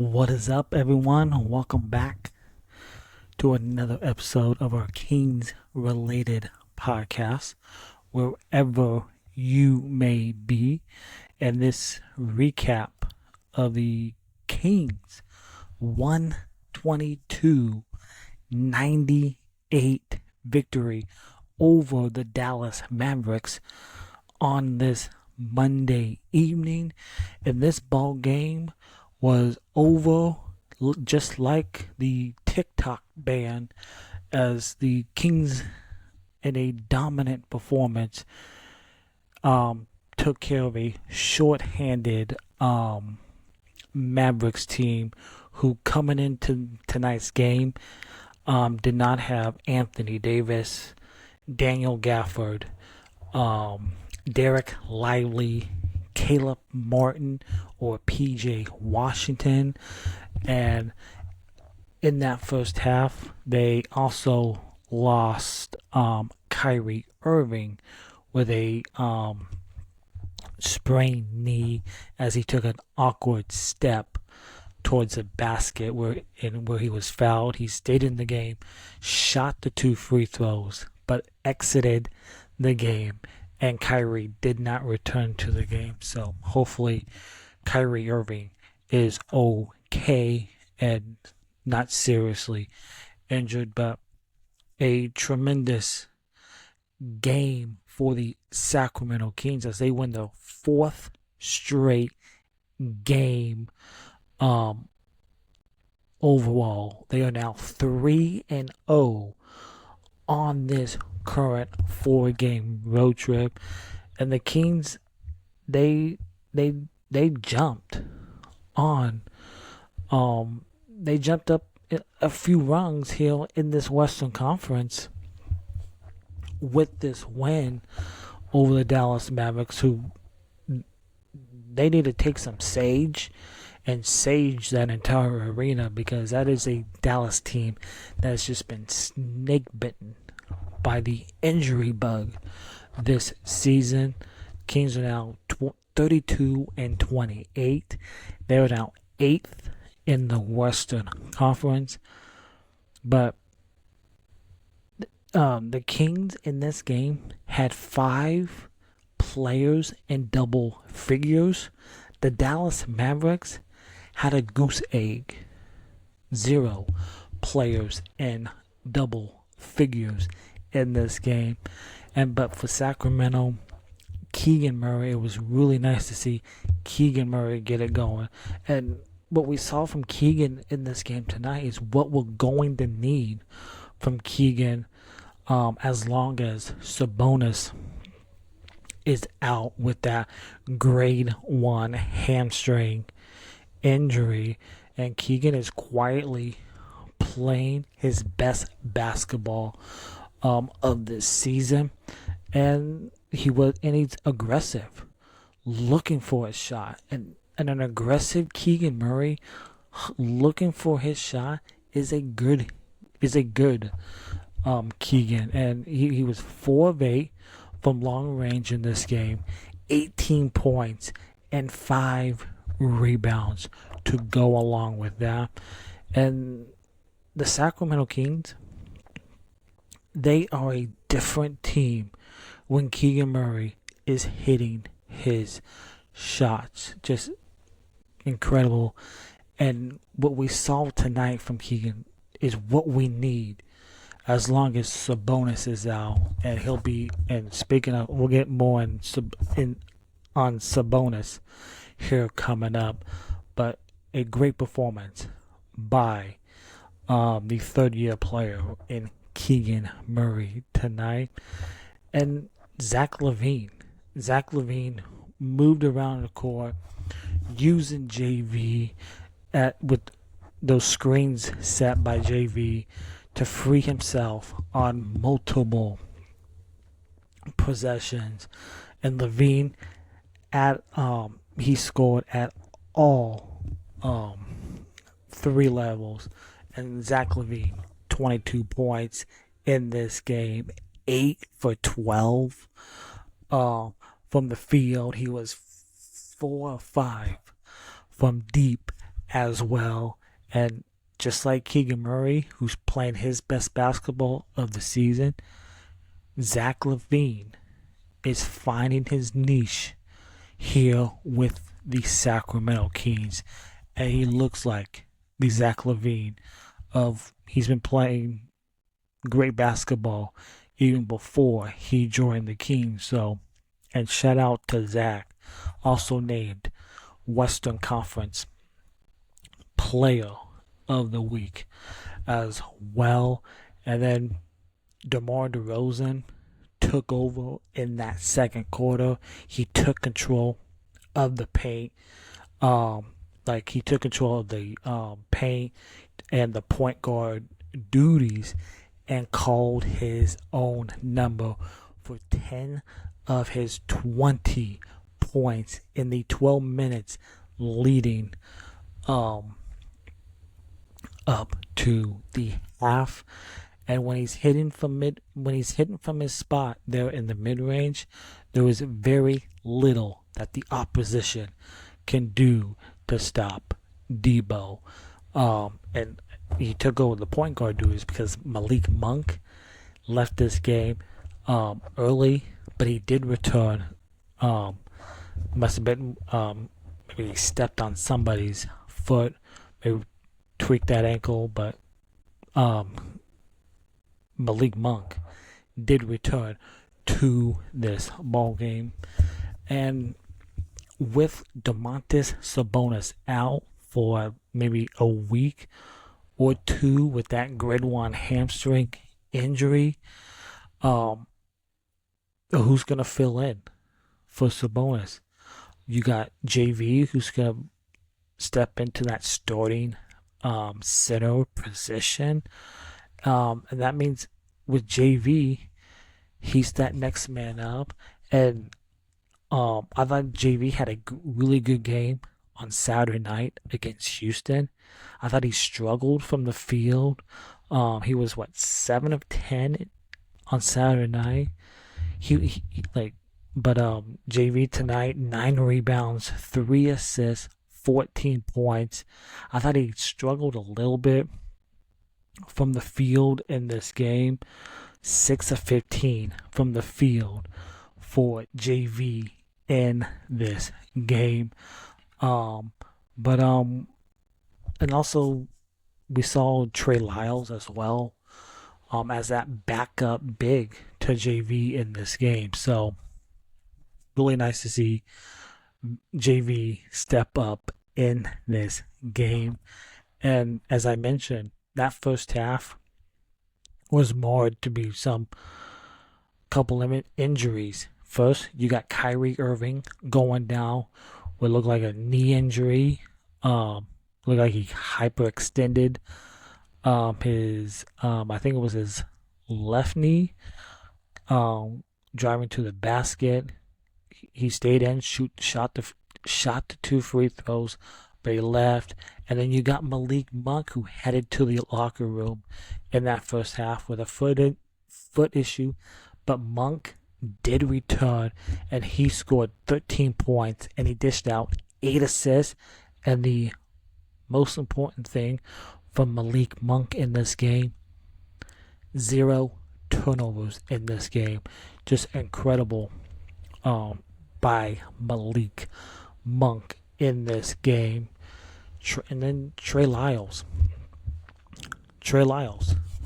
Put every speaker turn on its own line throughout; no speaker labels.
What is up, everyone? Welcome back to another episode of our Kings related podcast, wherever you may be. And this recap of the Kings 122-98 victory over the Dallas Mavericks on this Monday evening. And this ball game was over just like the TikTok ban, as the Kings, in a dominant performance, took care of a shorthanded Mavericks team who, coming into tonight's game, did not have Anthony Davis, Daniel Gafford, Derek Lively, Caleb Martin, or PJ Washington. And in that first half, they also lost Kyrie Irving with a sprained knee as he took an awkward step towards the basket where he was fouled. He stayed in the game, shot the 2 free throws, but exited the game, and Kyrie did not return to the game. So hopefully Kyrie Irving is okay and not seriously injured. But a tremendous game for the Sacramento Kings as they win the 4th straight game. Overall, they are now 3-0 on this current 4-game road trip, and the Kings, they jumped on they jumped up a few rungs here in this Western Conference with this win over the Dallas Mavericks, who they need to take some sage and sage that entire arena, because that is a Dallas team that has just been snake bitten by the injury bug this season. Kings are now 32-28. They are now 8th in the Western Conference. But the Kings in this game had 5 players in double figures. The Dallas Mavericks had a goose egg. 0 players in double figures in this game. But for Sacramento, Keegan Murray, it was really nice to see Keegan Murray get it going. And what we saw from Keegan in this game tonight is what we're going to need from Keegan, as long as Sabonis is out with that grade 1 hamstring injury. And Keegan is quietly playing his best basketball of this season, and he's aggressive, looking for a shot, and an aggressive Keegan Murray looking for his shot is a good Keegan. And he was 4 of 8 from long range in this game, 18 points and 5 rebounds to go along with that. And the Sacramento Kings, they are a different team when Keegan Murray is hitting his shots. Just incredible. And what we saw tonight from Keegan is what we need as long as Sabonis is out. And he'll be, and speaking of, we'll get more on Sabonis here coming up. But a great performance by the third-year player in Keegan Murray tonight. And Zach LaVine moved around the court using JV with those screens set by JV to free himself on multiple possessions. And LaVine he scored at all 3 levels. And Zach LaVine, 22 points in this game, 8 for 12 from the field. He was 4 or 5 from deep as well. And just like Keegan Murray, who's playing his best basketball of the season, Zach LaVine is finding his niche here with the Sacramento Kings. And he looks like the Zach LaVine of he's been playing great basketball even before he joined the Kings. So, and shout out to Zach, also named Western Conference Player of the Week as well. And then DeMar DeRozan took over in that second quarter. He took control of the paint. He took control of the paint and the point guard duties and called his own number for 10 of his 20 points in the 12 minutes leading up to the half. And when he's hitting from his spot there in the mid range, there is very little that the opposition can do to stop Debo. And he took over the point guard duties because Malik Monk left this game early, but he did return. Must have been maybe he stepped on somebody's foot, maybe tweaked that ankle, but Malik Monk did return to this ball game. And with Domantas Sabonis out for maybe a week or two with that grade 1 hamstring injury, who's going to fill in for Sabonis? You got JV, who's going to step into that starting center position. And that means with JV, he's that next man up. And I thought JV had a really good game on Saturday night against Houston. I thought he struggled from the field. He was 7 of 10 on Saturday night. JV tonight, 9 rebounds, 3 assists, 14 points. I thought he struggled a little bit from the field in this game. 6 of 15 from the field for JV in this game. And also we saw Trey Lyles as well as that backup big to JV in this game. So really nice to see JV step up in this game. And as I mentioned, that first half was marred to be some couple of injuries. First, you got Kyrie Irving going down what looked like a knee injury. Looked like he hyperextended his I think it was his left knee. Driving to the basket, he stayed in, shot the 2 free throws, but he left. And then you got Malik Monk, who headed to the locker room in that first half with a foot issue, but Monk did return and he scored 13 points and he dished out 8 assists. And the most important thing from Malik Monk in this game, 0 turnovers in this game. Just incredible by Malik Monk in this game. And then Trey Lyles,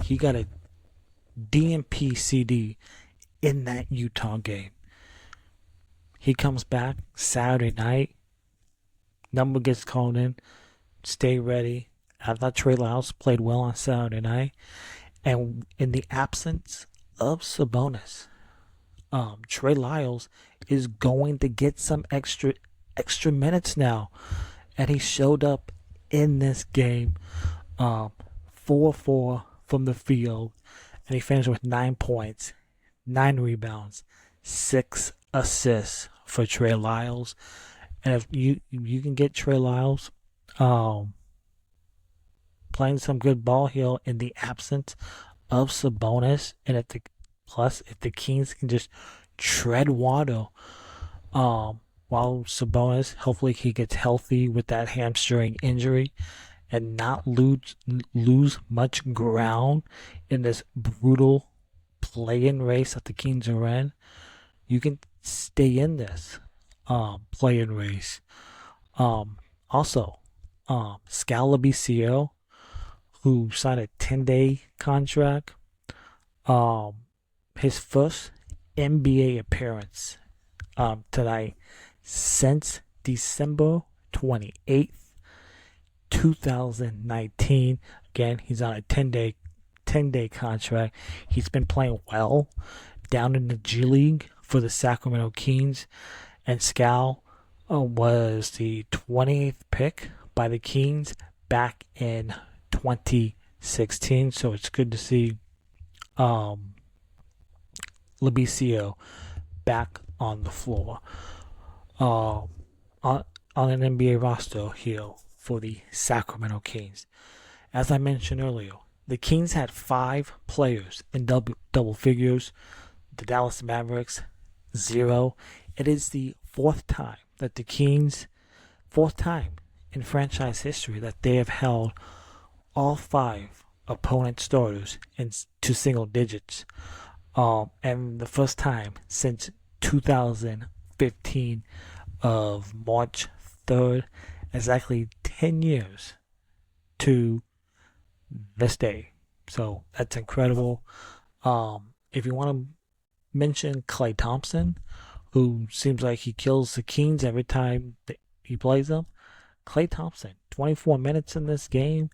he got a DNP CD in that Utah game. He comes back Saturday night. Number gets called in. Stay ready. I thought Trey Lyles played well on Saturday night. And in the absence of Sabonis, Trey Lyles is going to get some extra minutes now. And he showed up in this game, 4-4 from the field. And he finished with 9 points, 9 rebounds, 6 assists for Trey Lyles. And if you can get Trey Lyles playing some good ball here in the absence of Sabonis, and if the Kings can just tread water while Sabonis, hopefully he gets healthy with that hamstring injury and not lose much ground in this brutal play-in race that the Kings are in. You can stay in this play-in race. Also, Scalabicio, who signed a 10-day contract, his first NBA appearance tonight since December 28th, 2019. Again, he's on a 10-day contract. He's been playing well down in the G League for the Sacramento Kings, and Scal was the 20th pick by the Kings back in 2016. So it's good to see Labicio back on the floor on an NBA roster here for the Sacramento Kings. As I mentioned earlier, the Kings had 5 players in double figures. The Dallas Mavericks, 0. It is the fourth time in franchise history that they have held all 5 opponent starters into single digits. And the first time since 2015 of March 3rd, exactly 10 years to this day. So that's incredible. If you want to mention Klay Thompson, who seems like he kills the Kings every time he plays them. Klay Thompson, 24 minutes in this game.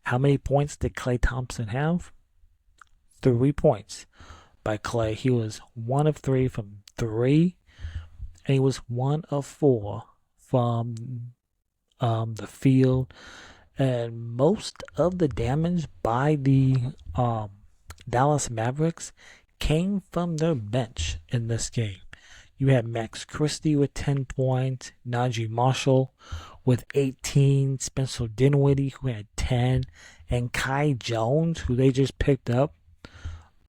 How many points did Klay Thompson have? 3 points by Klay. He was 1 of 3 from 3, and he was 1 of 4 from the field. And most of the damage by the Dallas Mavericks came from their bench in this game. You had Max Christie with 10 points, Najee Marshall with 18, Spencer Dinwiddie, who had 10, and Kai Jones, who they just picked up,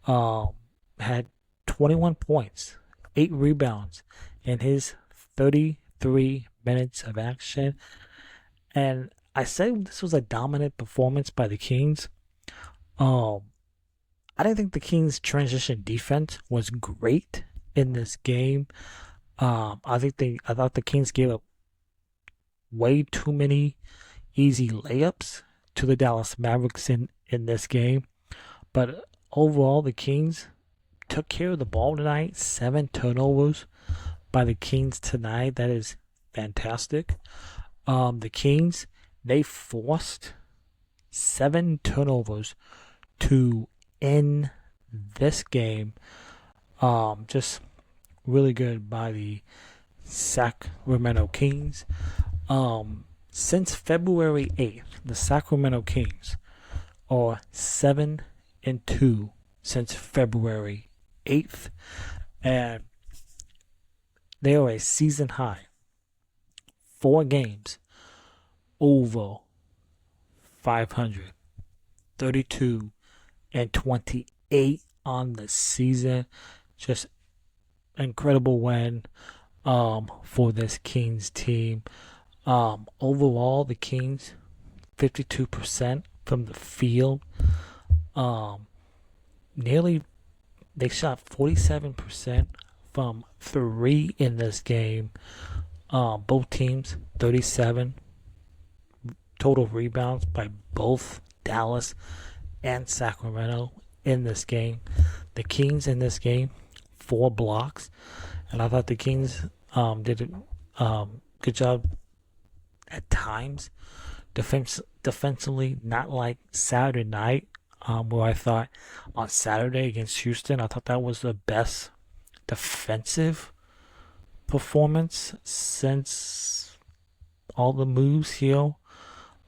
had 21 points, 8 rebounds in his 33 minutes of action. And I said this was a dominant performance by the Kings. I didn't think the Kings' transition defense was great in this game. I thought the Kings gave up way too many easy layups to the Dallas Mavericks in this game. But overall, the Kings took care of the ball tonight. 7 turnovers by the Kings tonight. That is fantastic. The Kings, they forced 7 turnovers to end this game. Just really good by the Sacramento Kings. Since February 8th, the Sacramento Kings are 7-2 since February 8th, and they are a season high 4 games over 500, 32 and 28 on the season. Just incredible win for this Kings team. Overall, the Kings 52% from the field. They shot 47% from 3 in this game. Both teams 37 total rebounds by both Dallas and Sacramento in this game. The Kings in this game 4 blocks, and I thought the Kings did a good job at times defensively, not like Saturday night, where I thought on Saturday against Houston, I thought that was the best defensive performance since all the moves here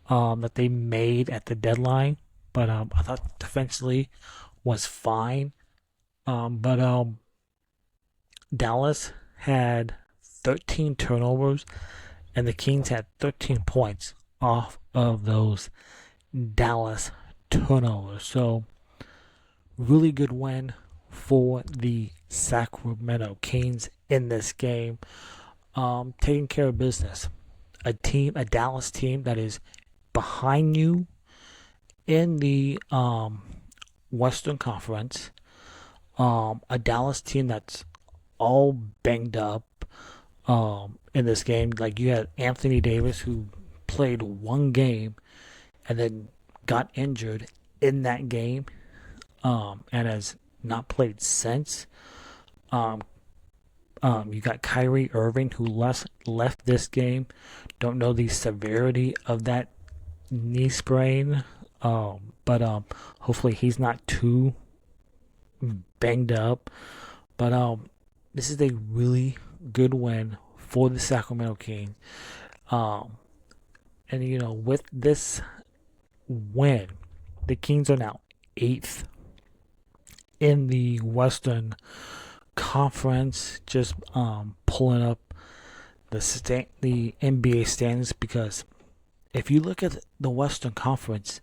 that they made at the deadline. But I thought defensively was fine. But Dallas had 13 turnovers, and the Kings had 13 points off of those Dallas turnovers. So, really good win for the Sacramento Kings in this game. taking care of business. A Dallas team that is behind you in the Western Conference. A Dallas team that's all banged up in this game. Like you had Anthony Davis who played one game and then got injured in that game and has not played since. Um, you got Kyrie Irving who left this game. Don't know the severity of that knee sprain, but hopefully he's not too banged up. But this is a really good win for the Sacramento Kings. And you know, with this win, the Kings are now 8th in the Western Conference. Just pulling up the NBA standings, because if you look at the Western Conference,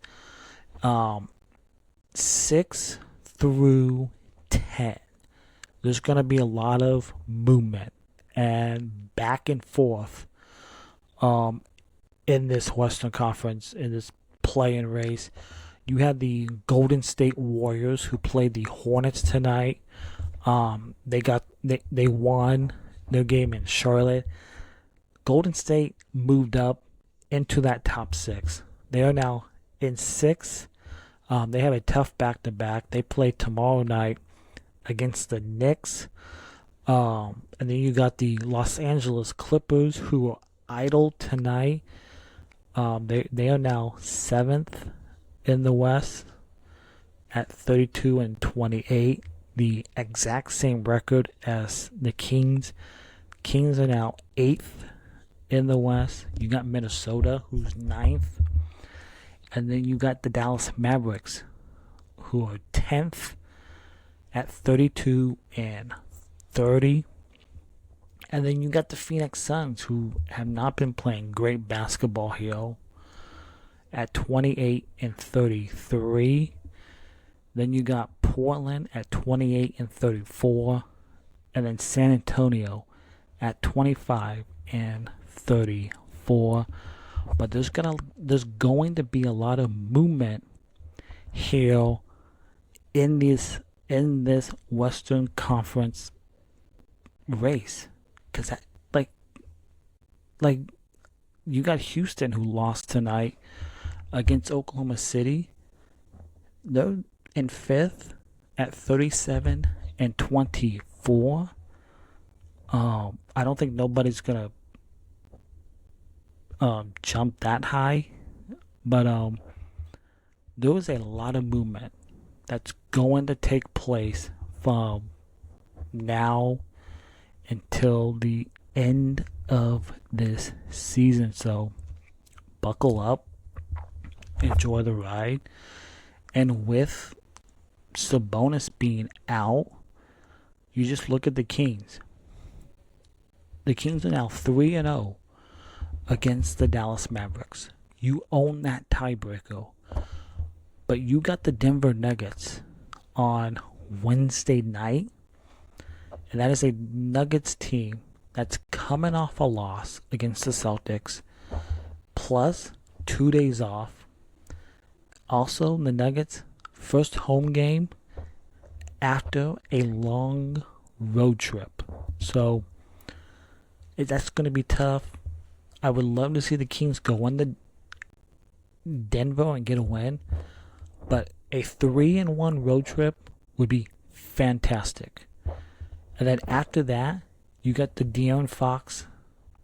6 through 10, there's going to be a lot of movement and back and forth in this Western Conference, in this play-in race. You had the Golden State Warriors who played the Hornets tonight. They won their game in Charlotte. Golden State moved up into that top 6. They are now in 6th. They have a tough back-to-back. They play tomorrow night against the Knicks. And then you got the Los Angeles Clippers who are idle tonight. They are now 7th in the West at 32-28. The exact same record as the Kings. Kings are now 8th in the West. You got Minnesota, who's 9th. And then you got the Dallas Mavericks, who are 10th at 32-30. And then you got the Phoenix Suns, who have not been playing great basketball here, at 28-33. Then you got Portland at 28-34. And then San Antonio at 25-34. But there's going to be a lot of movement here in this Western Conference race, because like you got Houston who lost tonight against Oklahoma City. They're in 5th at 37-24. I don't think nobody's gonna jump that high, but there was a lot of movement that's going to take place from now until the end of this season. So buckle up, enjoy the ride. And with Sabonis being out, you just look at the Kings. The Kings are now 3-0 against the Dallas Mavericks. You own that tiebreaker. But you got the Denver Nuggets on Wednesday night. And that is a Nuggets team that's coming off a loss against the Celtics, plus 2 days off. Also, the Nuggets' first home game after a long road trip. So, that's going to be tough. I would love to see the Kings go into Denver and get a win. But a 3-1 road trip would be fantastic. And then after that, you got the De'Aaron Fox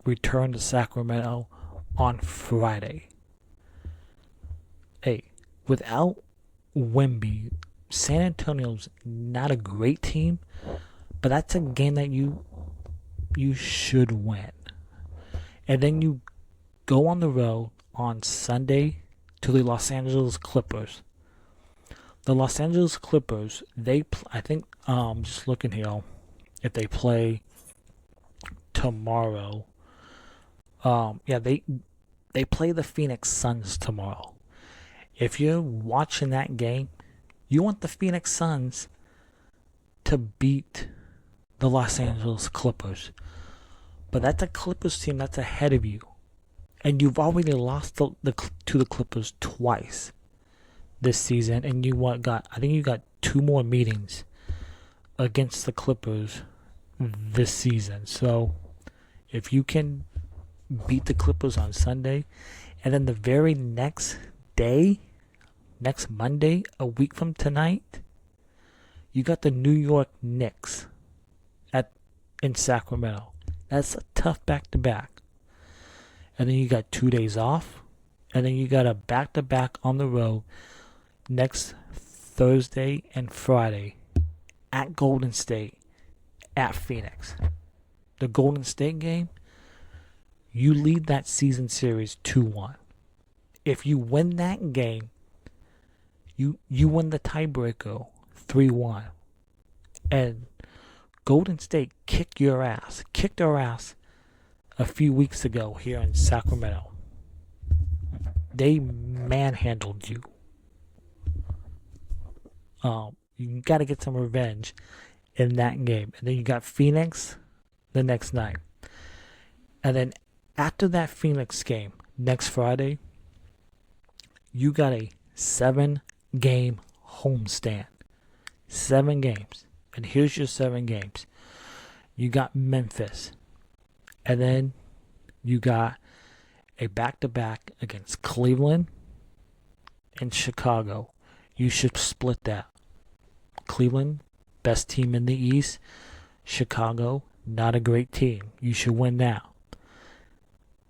return to Sacramento on Friday. Hey, without Wemby, San Antonio's not a great team, but that's a game that you should win. And then you go on the road on Sunday to the Los Angeles Clippers. The Los Angeles Clippers, I think, just looking here, if they play tomorrow, they play the Phoenix Suns tomorrow. If you're watching that game, you want the Phoenix Suns to beat the Los Angeles Clippers. But that's a Clippers team that's ahead of you. And you've already lost to the Clippers twice this season. And I think you got 2 more meetings against the Clippers this season. So if you can beat the Clippers on Sunday, and then the very next day, next Monday, a week from tonight, you got the New York Knicks in Sacramento. That's a tough back-to-back. And then you got 2 days off, and then you got a back-to-back on the road next Thursday and Friday at Golden State, at Phoenix. The Golden State game, you lead that season series 2-1. If you win that game, you win the tiebreaker 3-1. And Golden State kicked our ass a few weeks ago here in Sacramento. They manhandled you. You got to get some revenge in that game. And then you got Phoenix the next night. And then after that Phoenix game, next Friday, you got a 7-game homestand. 7 games. And here's your 7 games. You got Memphis. And then you got a back-to-back against Cleveland and Chicago. You should split that. Cleveland, best team in the East. Chicago, not a great team. You should win that.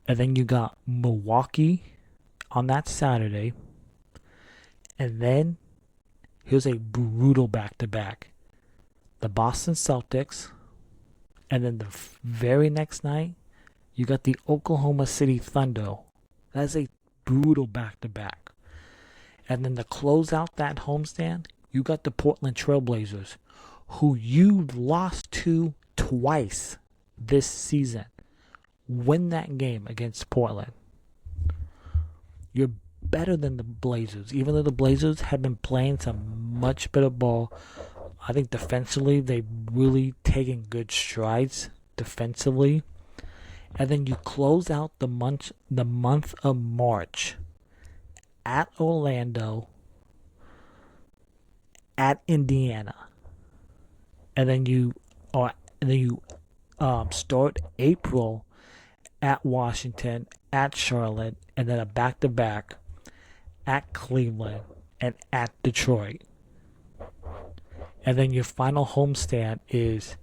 And then you got Milwaukee on that Saturday. And then here's a brutal back-to-back. The Boston Celtics, and then the very next night, you got the Oklahoma City Thunder. That's a brutal back-to-back. And then to close out that homestand, you got the Portland Trailblazers, who you lost to twice this season. Win that game against Portland. You're better than the Blazers, even though the Blazers have been playing some much better ball. I think defensively, they've really taken good strides defensively. And then you close out the month of March at Orlando, at Indiana. And then you start April at Washington, at Charlotte, and then a back-to-back at Cleveland and at Detroit. And then your final homestand is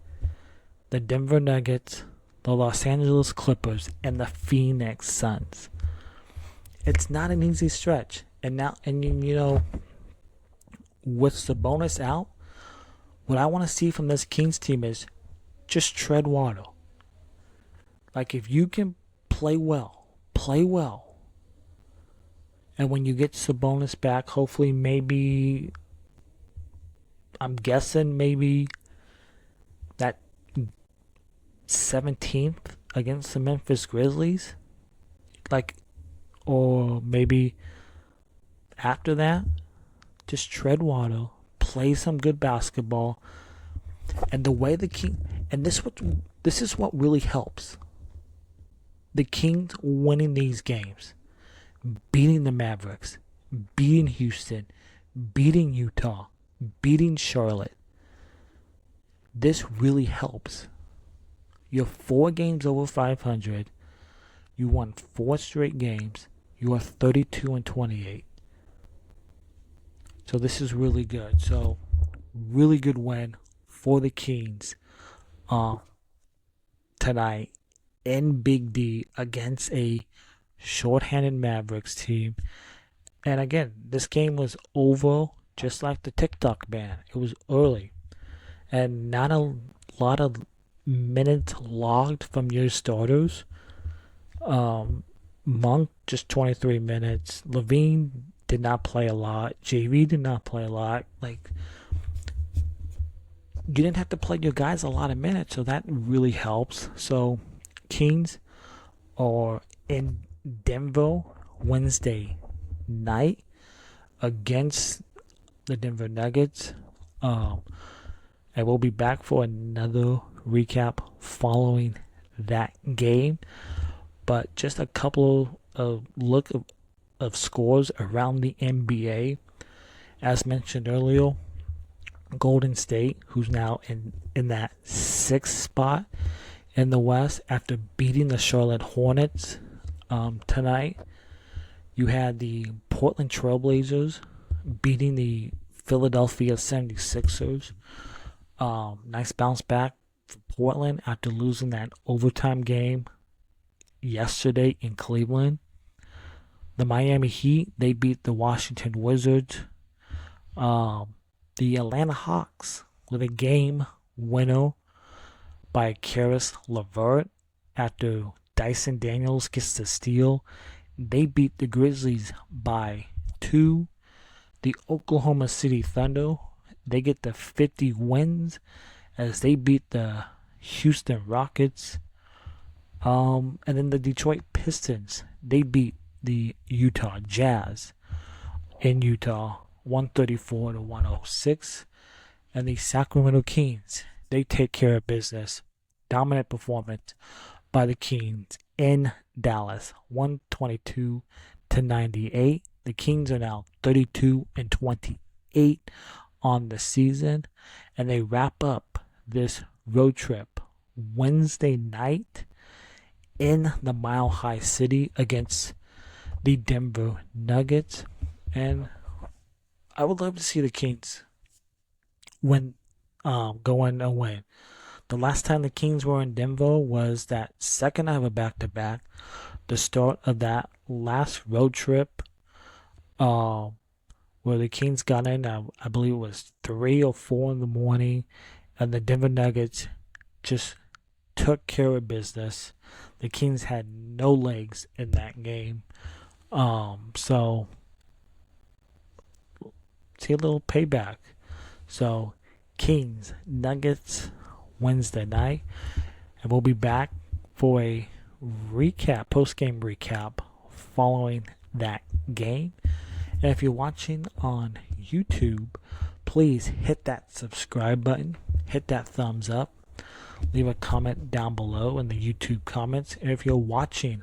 the Denver Nuggets, the Los Angeles Clippers, and the Phoenix Suns. It's not an easy stretch. And you know, with Sabonis out, what I want to see from this Kings team is just tread water. Like, if you can play well. And when you get Sabonis back, hopefully I'm guessing maybe that 17th against the Memphis Grizzlies. Or maybe after that, just tread water, play some good basketball. And the way this is what really helps. The Kings winning these games, beating the Mavericks, beating Houston, beating Utah, beating Charlotte. This really helps. You're 4 games over 500. You won 4 straight games. You are 32-28. So this is really good. So really good win for the Kings tonight in Big D against a shorthanded Mavericks team. And again, this game was over just like the TikTok ban. It was early. And not a lot of minutes logged from your starters. Monk, just 23 minutes. Levine did not play a lot. JV did not play a lot. You didn't have to play your guys a lot of minutes, so that really helps. So, Kings are in Denver Wednesday night against the Denver Nuggets. And we'll be back for another recap following that game, but just a couple of of scores around the NBA. As mentioned earlier, Golden State, who's now in that sixth spot in the West after beating the Charlotte Hornets tonight. You had the Portland Trailblazers beating the Philadelphia 76ers. Nice bounce back for Portland after losing that overtime game yesterday in Cleveland. The Miami Heat, they beat the Washington Wizards. The Atlanta Hawks with a game winner by Karis LeVert after Dyson Daniels gets the steal. They beat the Grizzlies by 2. The Oklahoma City Thunder, they get the 50 wins as they beat the Houston Rockets. And then the Detroit Pistons, they beat the Utah Jazz in Utah 134 to 106. And the Sacramento Kings, they take care of business. Dominant performance by the Kings in Dallas 122 to 98. The Kings are now 32 and 28 on the season, and they wrap up this road trip Wednesday night in the Mile High City against the Denver Nuggets. And I would love to see the Kings go in and win. The last time the Kings were in Denver was that second night of a back-to-back, the start of that last road trip, where the Kings got in, I believe it was 3 or 4 in the morning, and the Denver Nuggets just took care of business. The Kings had no legs in that game. So see a little payback. So Kings, Nuggets, Wednesday night, and we'll be back for a post-game recap following that game. And if you're watching on YouTube, please hit that subscribe button, hit that thumbs up, leave a comment down below in the YouTube comments. And if you're watching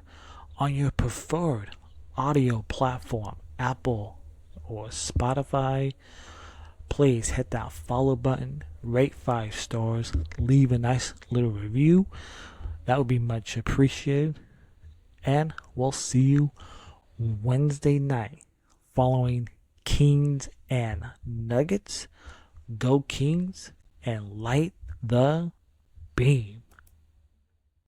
on your preferred audio platform, Apple or Spotify, please hit that follow button, rate 5 stars, leave a nice little review. That would be much appreciated. And we'll see you Wednesday night following Kings and Nuggets. Go Kings and light the beam.